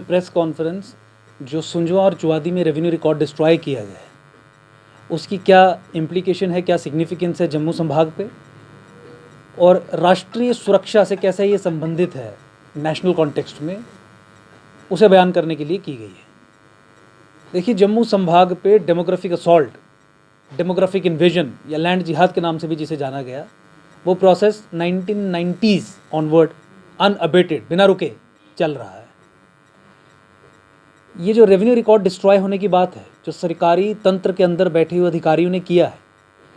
में press conference जो सुंजवा और चुवादी में रेवेन्यू रिकॉर्ड डिस्ट्रॉय किया गया है उसकी क्या इम्प्लीकेशन है, क्या सिग्निफिकेंस है जम्मू संभाग पे, और राष्ट्रीय सुरक्षा से कैसे ये संबंधित है नेशनल कॉन्टेक्स्ट में, उसे बयान करने के लिए की गई है। देखिए, जम्मू संभाग पे डेमोग्राफिक असॉल्ट, डेमोग्राफिक इन्वेजन या लैंड जिहाद के नाम से भी जिसे जाना गया, वो प्रोसेस 1990s ऑनवर्ड अनअबेटेड, बिना रुके चल रहा है। ये जो रेवेन्यू रिकॉर्ड डिस्ट्रॉय होने की बात है, जो सरकारी तंत्र के अंदर बैठे हुए अधिकारियों ने किया है,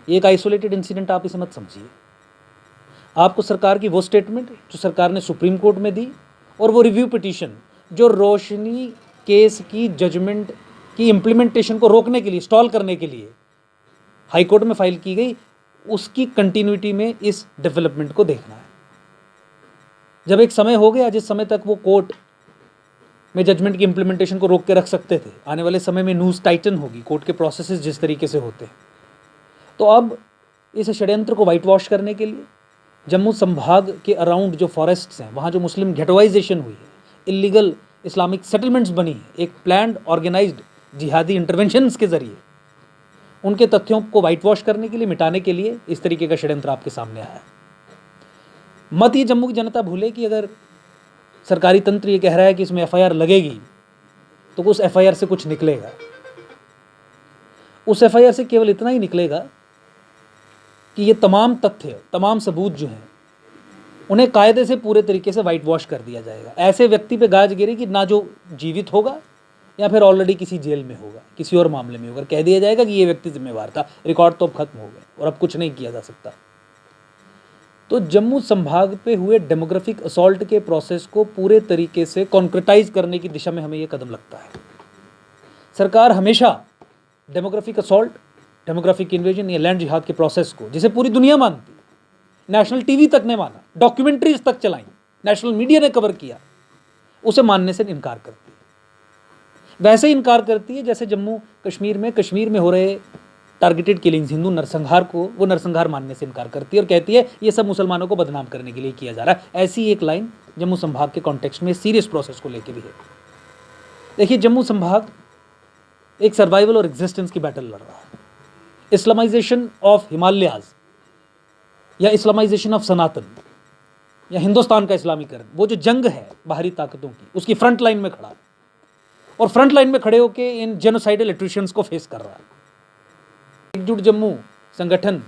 ये एक आइसोलेटेड इंसिडेंट आप इसे मत समझिए। आपको सरकार की वो स्टेटमेंट जो सरकार ने सुप्रीम कोर्ट में दी और वो रिव्यू पिटीशन जो रोशनी केस की जजमेंट की इम्प्लीमेंटेशन को रोकने के लिए, स्टॉल करने के लिए हाई कोर्ट में फाइल की गई, उसकी कंटिन्यूटी में इस डेवलपमेंट को देखना है। जब एक समय हो गया जिस समय तक वो कोर्ट में जजमेंट की इम्प्लीमेंटेशन को रोक के रख सकते थे, आने वाले समय में न्यूज़ टाइटन होगी, कोर्ट के प्रोसेसेस जिस तरीके से होते हैं। तो अब इस षड्यंत्र को वाइट वॉश करने के लिए जम्मू संभाग के अराउंड जो फॉरेस्ट्स हैं, वहाँ जो मुस्लिम गेटवाइजेशन हुई है, इलीगल इस्लामिक सेटलमेंट्स बनी है, एक प्लान्ड ऑर्गेनाइज्ड जिहादी इंटरवेंशंस के जरिए उनके तथ्यों को वाइट वॉश करने के लिए, मिटाने के लिए इस तरीके का षड्यंत्र आपके सामने आया है। मत ये जम्मू की जनता भूले कि अगर सरकारी तंत्र ये कह रहा है कि इसमें एफआईआर लगेगी तो उस एफआईआर से कुछ निकलेगा। उस एफआईआर से केवल इतना ही निकलेगा कि ये तमाम तथ्य, तमाम सबूत जो हैं, उन्हें कायदे से पूरे तरीके से वाइट वॉश कर दिया जाएगा। ऐसे व्यक्ति पे गाज गिरेगी ना जो जीवित होगा या फिर ऑलरेडी किसी जेल में होगा, किसी और मामले में होगा। कह दिया जाएगा कि ये व्यक्ति जिम्मेवार था, रिकॉर्ड तो अब खत्म हो गए और अब कुछ नहीं किया जा सकता। तो जम्मू संभाग पे हुए डेमोग्राफिक असॉल्ट के प्रोसेस को पूरे तरीके से कॉन्क्रेटाइज करने की दिशा में हमें ये कदम लगता है। सरकार हमेशा डेमोग्राफिक असॉल्ट, डेमोग्राफिक इन्वेजन या लैंड जिहाद के प्रोसेस को, जिसे पूरी दुनिया मानती, नेशनल टीवी तक ने माना, डॉक्यूमेंट्रीज तक चलाई, नेशनल मीडिया ने कवर किया, उसे मानने से इनकार करती है। वैसे ही इनकार करती है जैसे जम्मू कश्मीर में हो रहे टारगेटेड किलिंग्स, हिंदू नरसंहार को वो नरसंहार मानने से इनकार करती है और कहती है ये सब मुसलमानों को बदनाम करने के लिए किया जा रहा है। ऐसी एक लाइन जम्मू संभाग के कॉन्टेक्स्ट में सीरियस प्रोसेस को लेकर भी है। देखिए, जम्मू संभाग एक सर्वाइवल और एग्जिस्टेंस की बैटल लड़ रहा है। इस्लामाइजेशन ऑफ हिमालयाज या इस्लामाइजेशन ऑफ सनातन या हिंदुस्तान का इस्लामीकरण, वो जो जंग है बाहरी ताकतों की, उसकी फ्रंट लाइन में खड़ा है और फ्रंट लाइन में खड़े होकर इन जेनोसाइडल एट्रिशंस को फेस कर रहा है। एकजुट जम्मू संगठन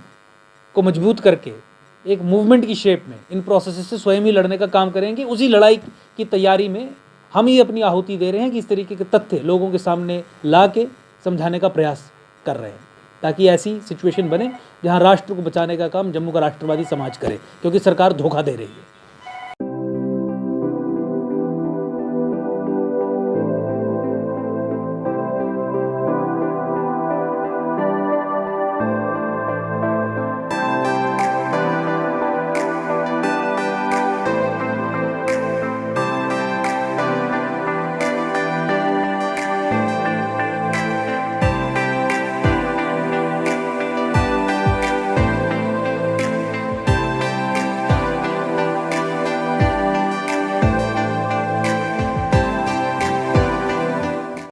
को मजबूत करके एक मूवमेंट की शेप में इन प्रोसेस से स्वयं ही लड़ने का काम करेंगे। उसी लड़ाई की तैयारी में हम ही अपनी आहुति दे रहे हैं कि इस तरीके के तथ्य लोगों के सामने ला के समझाने का प्रयास कर रहे हैं, ताकि ऐसी सिचुएशन बने जहां राष्ट्र को बचाने का काम जम्मू का राष्ट्रवादी समाज करे, क्योंकि सरकार धोखा दे रही है।